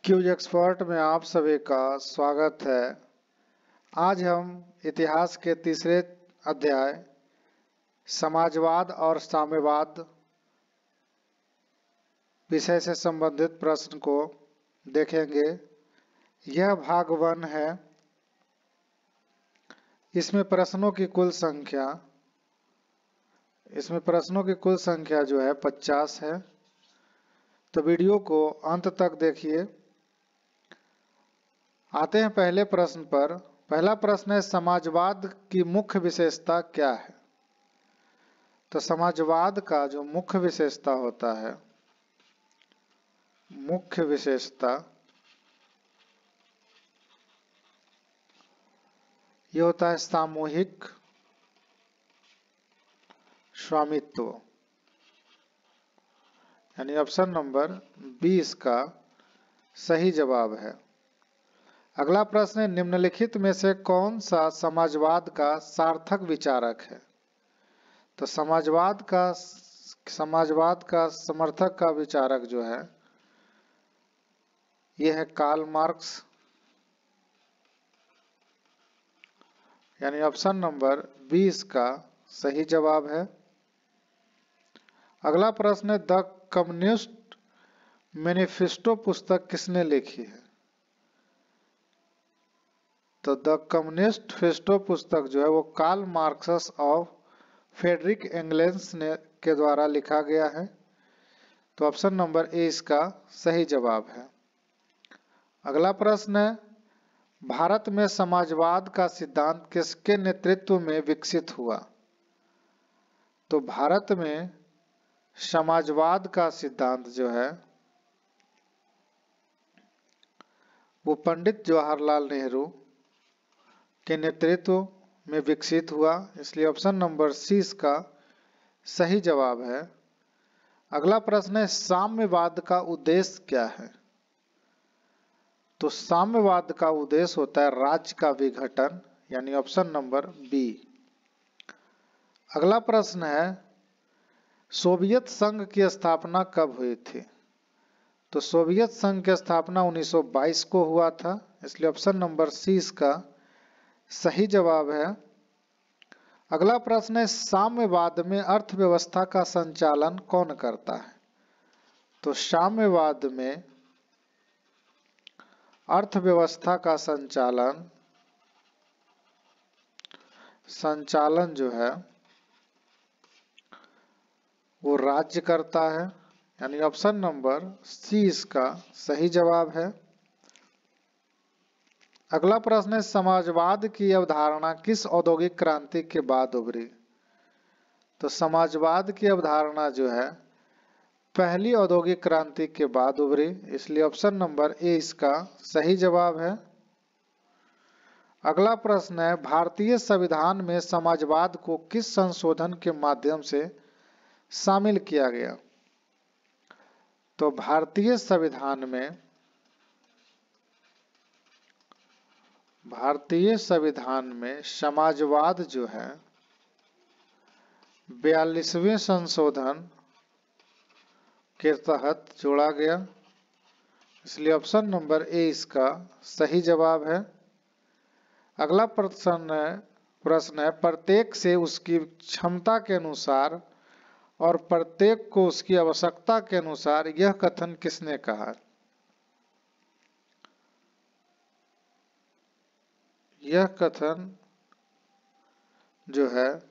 Cues expert में आप सभी का स्वागत है। आज हम इतिहास के तीसरे अध्याय समाजवाद और साम्यवाद विषय से संबंधित प्रश्न को देखेंगे। यह भाग 1 है। इसमें प्रश्नों की कुल संख्या जो है 50 है। तो वीडियो को अंत तक देखिए। आते हैं पहले प्रश्न पर। पहला प्रश्न है, समाजवाद की मुख्य विशेषता क्या है? तो समाजवाद का जो मुख्य विशेषता होता है, मुख्य विशेषता ये होता है सामूहिक स्वामित्व, यानी ऑप्शन नंबर 20 का सही जवाब है। अगला प्रश्न है, निम्नलिखित में से कौन सा समाजवाद का सार्थक विचारक है? तो समाजवाद का समर्थक का विचारक जो है यह है कार्ल मार्क्स, यानी ऑप्शन नंबर 20 का सही जवाब है। अगला प्रश्न है, द कम्युनिस्ट मैनिफेस्टो पुस्तक किसने लिखी है? तो द कम्युनिस्ट मैनिफेस्टो पुस्तक जो है वो कार्ल मार्क्स और फ्रेडरिक एंगेल्स के द्वारा लिखा गया है। तो ऑप्शन नंबर ए इसका सही जवाब है। अगला प्रश्न है, भारत में समाजवाद का सिद्धांत किसके नेतृत्व में विकसित हुआ? तो भारत में समाजवाद का सिद्धांत जो है वो पंडित जवाहरलाल नेहरू के नेतृत्व में विकसित हुआ, इसलिए ऑप्शन नंबर सी इसका सही जवाब है। अगला प्रश्न है, साम्यवाद का उद्देश्य क्या है? तो साम्यवाद का उद्देश्य होता है राज्य का विघटन, यानी ऑप्शन नंबर बी। अगला प्रश्न है, सोवियत संघ की स्थापना कब हुई थी? तो सोवियत संघ की स्थापना 1922 को हुआ था, इसलिए ऑप्शन नंबर सी इसका सही जवाब है। अगला प्रश्न है, साम्यवाद में अर्थव्यवस्था का संचालन कौन करता है? तो साम्यवाद में अर्थव्यवस्था का संचालन जो है वो राज्य करता है, यानी ऑप्शन नंबर सी इसका सही जवाब है। अगला प्रश्न है, समाजवाद की अवधारणा किस औद्योगिक क्रांति के बाद उभरी? तो समाजवाद की अवधारणा जो है पहली औद्योगिक क्रांति के बाद उभरी, इसलिए ऑप्शन नंबर ए इसका सही जवाब है। अगला प्रश्न है, भारतीय संविधान में समाजवाद को किस संशोधन के माध्यम से शामिल किया गया? तो भारतीय संविधान में समाजवाद जो है 42वें संशोधन के तहत जोड़ा गया, इसलिए ऑप्शन नंबर ए इसका सही जवाब है। अगला प्रश्न है, प्रत्येक से उसकी क्षमता के अनुसार और प्रत्येक को उसकी आवश्यकता के अनुसार यह कथन किसने कहा? यह कथन जो है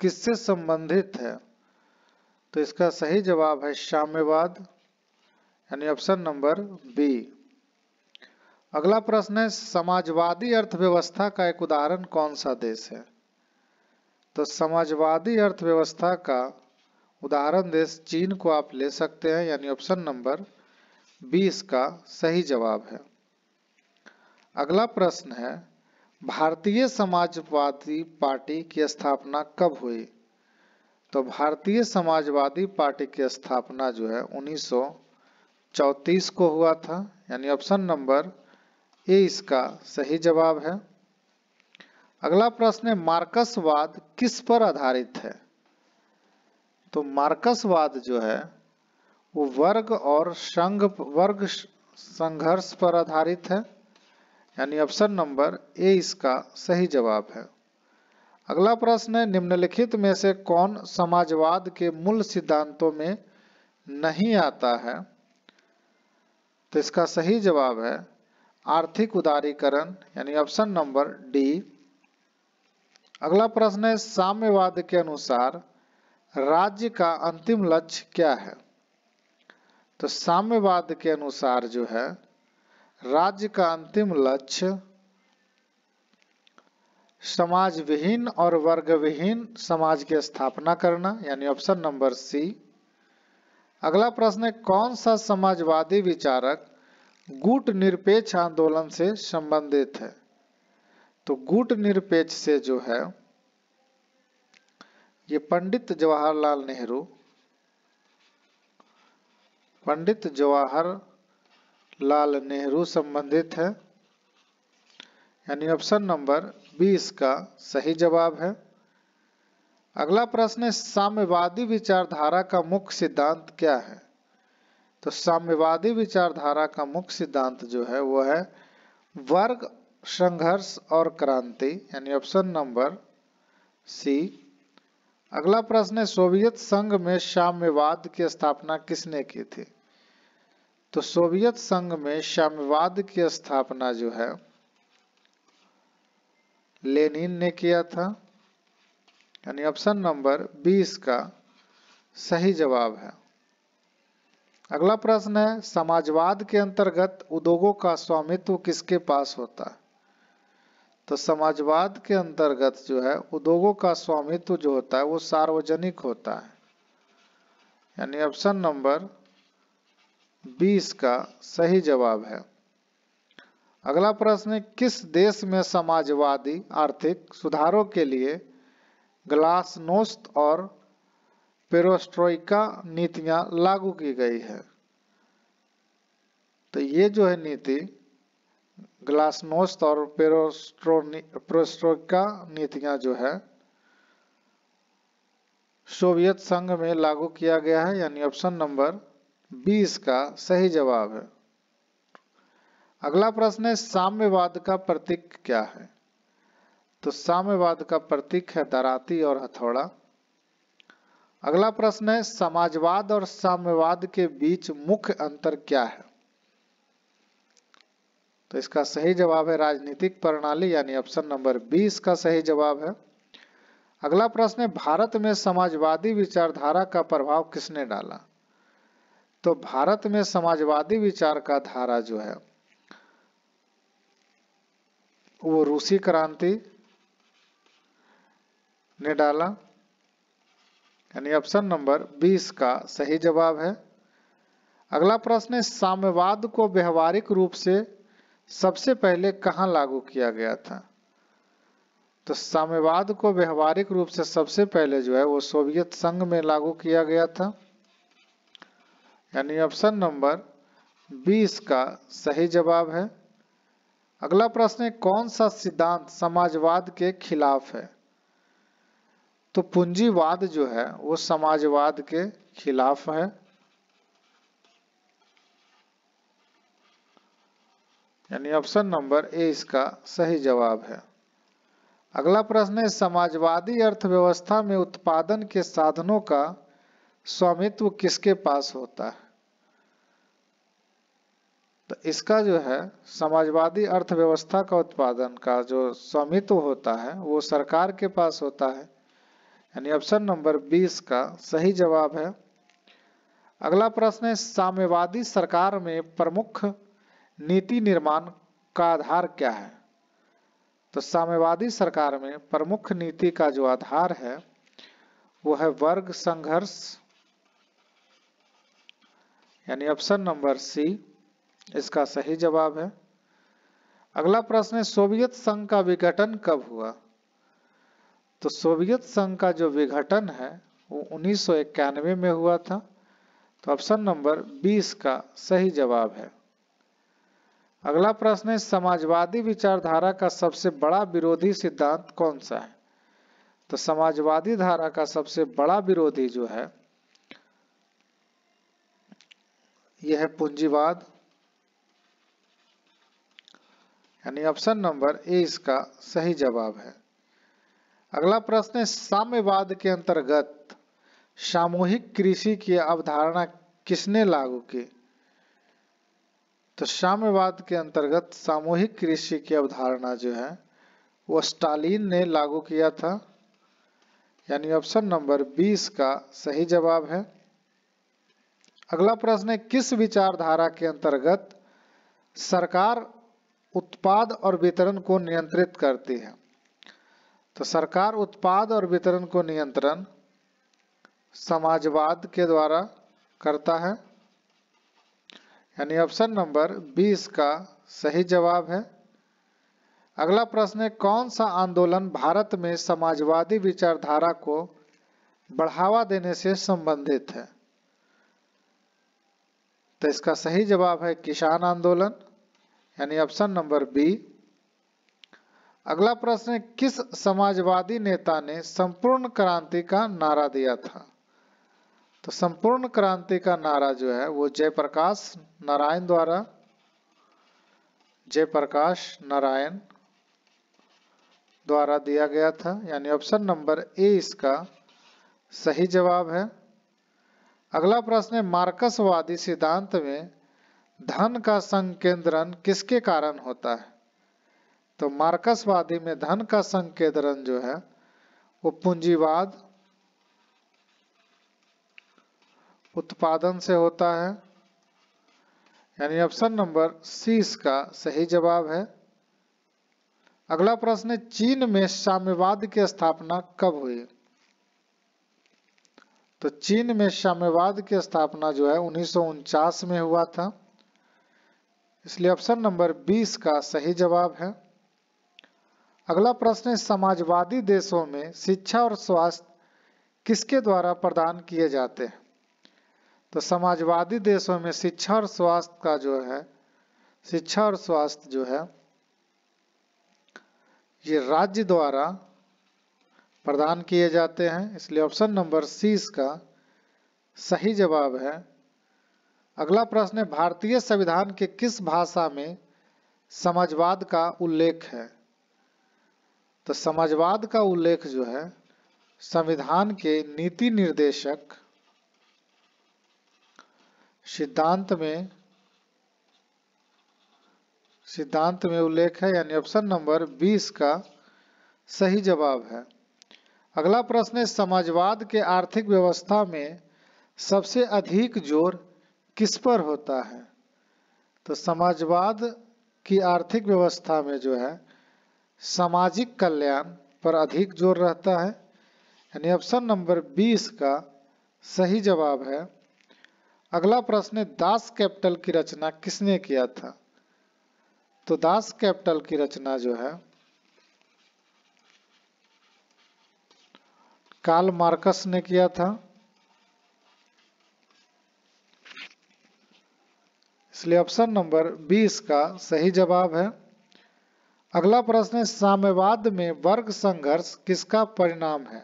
किससे संबंधित है? तो इसका सही जवाब है साम्यवाद, यानी ऑप्शन नंबर बी। अगला प्रश्न है, समाजवादी अर्थव्यवस्था का एक उदाहरण कौन सा देश है? तो समाजवादी अर्थव्यवस्था का उदाहरण देश चीन को आप ले सकते हैं, यानी ऑप्शन नंबर 20 का सही जवाब है। अगला प्रश्न है, भारतीय समाजवादी पार्टी की स्थापना कब हुई? तो भारतीय समाजवादी पार्टी की स्थापना जो है 1934 को हुआ था, यानी ऑप्शन नंबर ए इसका सही जवाब है। अगला प्रश्न है, वो वर्ग और वर्ग संघर्ष पर आधारित है, यानी ऑप्शन नंबर ए इसका सही जवाब है। अगला प्रश्न है, निम्नलिखित में से कौन समाजवाद के मूल सिद्धांतों में नहीं आता है? तो इसका सही जवाब है आर्थिक उदारीकरण, यानी ऑप्शन नंबर डी। अगला प्रश्न है, साम्यवाद के अनुसार राज्य का अंतिम लक्ष्य क्या है? तो साम्यवाद के अनुसार जो है राज्य का अंतिम लक्ष्य समाज विहीन और वर्ग विहीन समाज की स्थापना करना, यानी ऑप्शन नंबर सी। अगला प्रश्न है, कौन सा समाजवादी विचारक गुट निरपेक्ष आंदोलन से संबंधित है? तो गुट निरपेक्ष से जो है ये पंडित जवाहरलाल नेहरू संबंधित है, यानी ऑप्शन नंबर 20 का सही जवाब है। अगला प्रश्न है, साम्यवादी विचारधारा का मुख्य सिद्धांत क्या है? तो साम्यवादी विचारधारा का मुख्य सिद्धांत जो है वो है वर्ग संघर्ष और क्रांति, यानी ऑप्शन नंबर सी। अगला प्रश्न है, सोवियत संघ में साम्यवाद की स्थापना किसने की थी? तो सोवियत संघ में साम्यवाद की स्थापना जो है लेनिन ने किया था, यानी ऑप्शन नंबर 20 का सही जवाब है। अगला प्रश्न है, समाजवाद के अंतर्गत उद्योगों का स्वामित्व किसके पास होता है? तो समाजवाद के अंतर्गत जो है उद्योगों का स्वामित्व जो होता है वो सार्वजनिक होता है, यानी ऑप्शन नंबर 20 का सही जवाब है। अगला प्रश्न है, किस देश में समाजवादी आर्थिक सुधारों के लिए ग्लासनोस्त और पेरोस्ट्रोइका नीतियां लागू की गई है? तो ये जो है नीति ग्लासनोस्त और पेरोस्ट्रोइका नीतियां जो है सोवियत संघ में लागू किया गया है, यानी ऑप्शन नंबर 20 का सही जवाब है। अगला प्रश्न है, साम्यवाद का प्रतीक क्या है? तो साम्यवाद का प्रतीक है दराती और हथौड़ा। अगला प्रश्न है, समाजवाद और साम्यवाद के बीच मुख्य अंतर क्या है? तो इसका सही जवाब है राजनीतिक प्रणाली, यानी ऑप्शन नंबर 20 का सही जवाब है। अगला प्रश्न है, भारत में समाजवादी विचारधारा का प्रभाव किसने डाला? तो भारत में समाजवादी विचार का धारा जो है वो रूसी क्रांति ने डाला, यानी ऑप्शन नंबर 20 का सही जवाब है। अगला प्रश्न है, साम्यवाद को व्यवहारिक रूप से सबसे पहले कहां लागू किया गया था? तो साम्यवाद को व्यवहारिक रूप से सबसे पहले जो है वो सोवियत संघ में लागू किया गया था, यानी ऑप्शन नंबर 20 का सही जवाब है। अगला प्रश्न है, कौन सा सिद्धांत समाजवाद के खिलाफ है? तो पूंजीवाद जो है वो समाजवाद के खिलाफ है, यानी ऑप्शन नंबर ए इसका सही जवाब है। अगला प्रश्न है, समाजवादी अर्थव्यवस्था में उत्पादन के साधनों का स्वामित्व किसके पास होता है? तो इसका जो है समाजवादी अर्थव्यवस्था का उत्पादन का जो स्वामित्व होता है वो सरकार के पास होता है, यानी ऑप्शन नंबर 20 का सही जवाब है। अगला प्रश्न है, साम्यवादी सरकार में प्रमुख नीति निर्माण का आधार क्या है? तो साम्यवादी सरकार में प्रमुख नीति का जो आधार है वो है वर्ग संघर्ष, यानी ऑप्शन नंबर सी इसका सही जवाब है। अगला प्रश्न है, सोवियत संघ का विघटन कब हुआ? तो सोवियत संघ का जो विघटन है वो 1991 में हुआ था, तो ऑप्शन नंबर 20 का सही जवाब है। अगला प्रश्न है, समाजवादी विचारधारा का सबसे बड़ा विरोधी सिद्धांत कौन सा है? तो समाजवादी धारा का सबसे बड़ा विरोधी जो है यह है पूंजीवाद, यानी ऑप्शन नंबर ए इसका सही जवाब है। अगला प्रश्न है साम्यवाद के अंतर्गत सामूहिक कृषि की अवधारणा किसने लागू की? तो साम्यवाद के अंतर्गत सामूहिक कृषि की अवधारणा जो है वो स्टालिन ने लागू किया था, यानी ऑप्शन नंबर 20 का सही जवाब है। अगला प्रश्न है किस विचारधारा के अंतर्गत सरकार उत्पाद और वितरण को नियंत्रित करती है? तो सरकार उत्पाद और वितरण को नियंत्रण समाजवाद के द्वारा करता है, यानी ऑप्शन नंबर 20 का सही जवाब है। अगला प्रश्न है कौन सा आंदोलन भारत में समाजवादी विचारधारा को बढ़ावा देने से संबंधित है? तो इसका सही जवाब है किसान आंदोलन, यानी ऑप्शन नंबर बी। अगला प्रश्न है किस समाजवादी नेता ने संपूर्ण क्रांति का नारा दिया था? तो संपूर्ण क्रांति का नारा जो है वो जयप्रकाश नारायण द्वारा, जयप्रकाश नारायण द्वारा दिया गया था, यानी ऑप्शन नंबर ए इसका सही जवाब है। अगला प्रश्न है मार्क्सवादी सिद्धांत में धन का संकेंद्रण किसके कारण होता है? तो मार्क्सवादी में धन का संकेंद्रण जो है वो पूंजीवाद उत्पादन से होता है, यानी ऑप्शन नंबर सी इसका सही जवाब है। अगला प्रश्न है चीन में साम्यवाद की स्थापना कब हुई? तो चीन में साम्यवाद की स्थापना जो है 1949 में हुआ था, इसलिए ऑप्शन नंबर 20 का सही जवाब है। अगला प्रश्न है समाजवादी देशों में शिक्षा और स्वास्थ्य किसके द्वारा प्रदान किए जाते हैं? तो समाजवादी देशों में शिक्षा और स्वास्थ्य का जो है, शिक्षा और स्वास्थ्य जो है ये राज्य द्वारा प्रदान किए जाते हैं, इसलिए ऑप्शन नंबर सी इसका सही जवाब है। अगला प्रश्न है भारतीय संविधान के किस भाषा में समाजवाद का उल्लेख है? तो समाजवाद का उल्लेख जो है संविधान के नीति निर्देशक सिद्धांत में उल्लेख है, यानी ऑप्शन नंबर 20 का सही जवाब है। अगला प्रश्न है समाजवाद के आर्थिक व्यवस्था में सबसे अधिक जोर किस पर होता है? तो समाजवाद की आर्थिक व्यवस्था में जो है सामाजिक कल्याण पर अधिक जोर रहता है, यानी ऑप्शन नंबर 20 का सही जवाब है। अगला प्रश्न है दास कैपिटल की रचना किसने किया था? तो दास कैपिटल की रचना जो है कार्ल मार्क्स ने किया था, इसलिए ऑप्शन नंबर 20 का सही जवाब है। अगला प्रश्न है साम्यवाद में वर्ग संघर्ष किसका परिणाम है?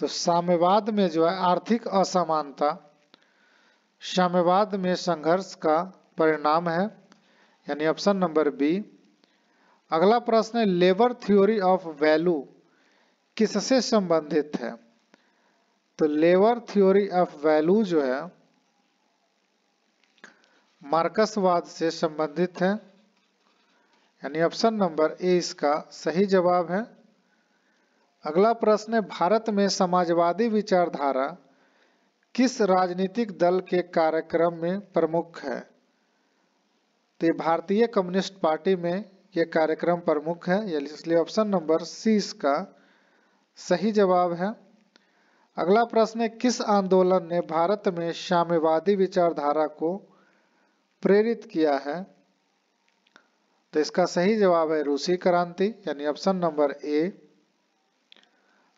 तो साम्यवाद में जो है आर्थिक असमानता साम्यवाद में संघर्ष का परिणाम है, यानी ऑप्शन नंबर बी। अगला प्रश्न है लेबर थ्योरी ऑफ वैल्यू किससे संबंधित है? तो लेबर थ्योरी ऑफ वैल्यू जो है मार्क्सवाद से संबंधित है, यानी ऑप्शन नंबर ए इसका सही जवाब है। अगला प्रश्न है भारत में समाजवादी विचारधारा किस राजनीतिक दल के कार्यक्रम में प्रमुख है? तो भारतीय कम्युनिस्ट पार्टी में यह कार्यक्रम प्रमुख है, इसलिए ऑप्शन नंबर सी इसका सही जवाब है। अगला प्रश्न है किस आंदोलन ने भारत में साम्यवादी विचारधारा को प्रेरित किया है? तो इसका सही जवाब है रूसी क्रांति, यानी ऑप्शन नंबर ए।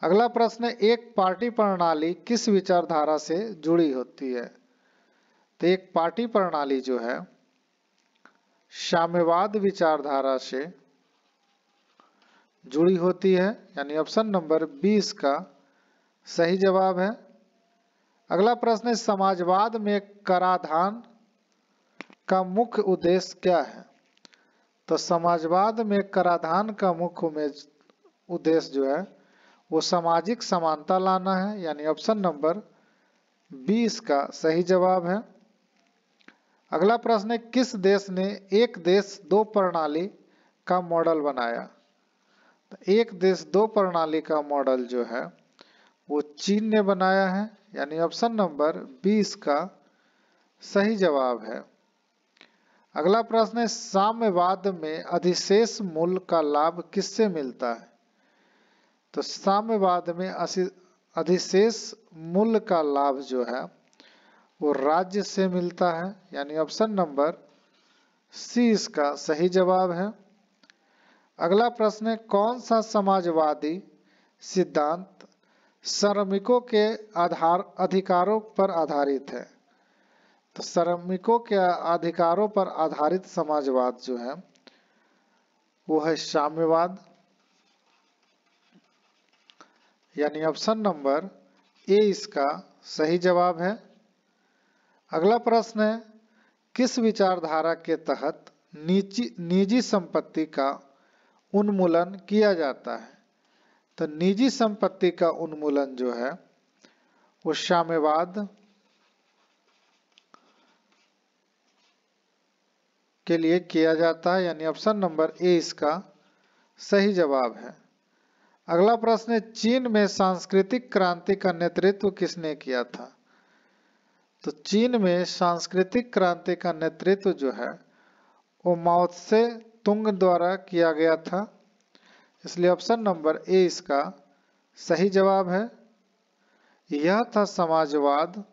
अगला प्रश्न है एक पार्टी प्रणाली किस विचारधारा से जुड़ी होती है? तो एक पार्टी प्रणाली जो है साम्यवाद विचारधारा से जुड़ी होती है, यानी ऑप्शन नंबर 20 का सही जवाब है। अगला प्रश्न है समाजवाद में कराधान का मुख्य उद्देश्य क्या है? तो समाजवाद में कराधान का मुख्य उद्देश्य जो है वो सामाजिक समानता लाना है, यानी ऑप्शन नंबर 20 का सही जवाब है। अगला प्रश्न है किस देश ने एक देश दो प्रणाली का मॉडल बनाया? तो एक देश दो प्रणाली का मॉडल जो है वो चीन ने बनाया है, यानी ऑप्शन नंबर 20 का सही जवाब है। अगला प्रश्न है साम्यवाद में अधिशेष मूल्य का लाभ किससे मिलता है? तो साम्यवाद में अधिशेष मूल्य का लाभ जो है वो राज्य से मिलता है, यानी ऑप्शन नंबर सी इसका सही जवाब है। अगला प्रश्न है कौन सा समाजवादी सिद्धांत श्रमिकों के अधिकारों पर आधारित है? तो श्रमिकों के अधिकारों पर आधारित समाजवाद जो है वो है साम्यवाद, यानी ऑप्शन नंबर ए इसका सही जवाब है। अगला प्रश्न है किस विचारधारा के तहत निजी संपत्ति का उन्मूलन किया जाता है? तो निजी संपत्ति का उन्मूलन जो है वो साम्यवाद के लिए किया जाता है, यानी ऑप्शन नंबर ए इसका सही जवाब है। अगला प्रश्न है चीन में सांस्कृतिक क्रांति का नेतृत्व किसने किया था? तो चीन में सांस्कृतिक क्रांति का नेतृत्व जो है वो माओ त्से तुंग द्वारा किया गया था, इसलिए ऑप्शन नंबर ए इसका सही जवाब है। यह था समाजवाद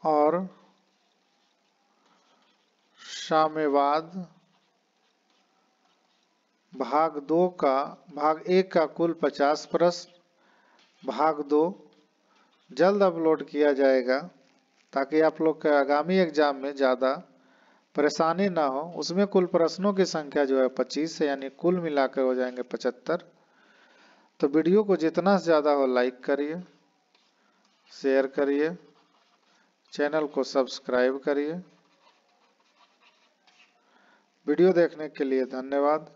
और साम्यवाद भाग 2 का भाग 1 का कुल 50 प्रश्न, भाग 2 जल्द अपलोड किया जाएगा ताकि आप लोग के आगामी एग्जाम में ज़्यादा परेशानी ना हो। उसमें कुल प्रश्नों की संख्या जो है 25 है, यानी कुल मिलाकर हो जाएंगे 75। तो वीडियो को जितना ज़्यादा हो लाइक करिए, शेयर करिए, चैनल को सब्सक्राइब करिए। वीडियो देखने के लिए धन्यवाद।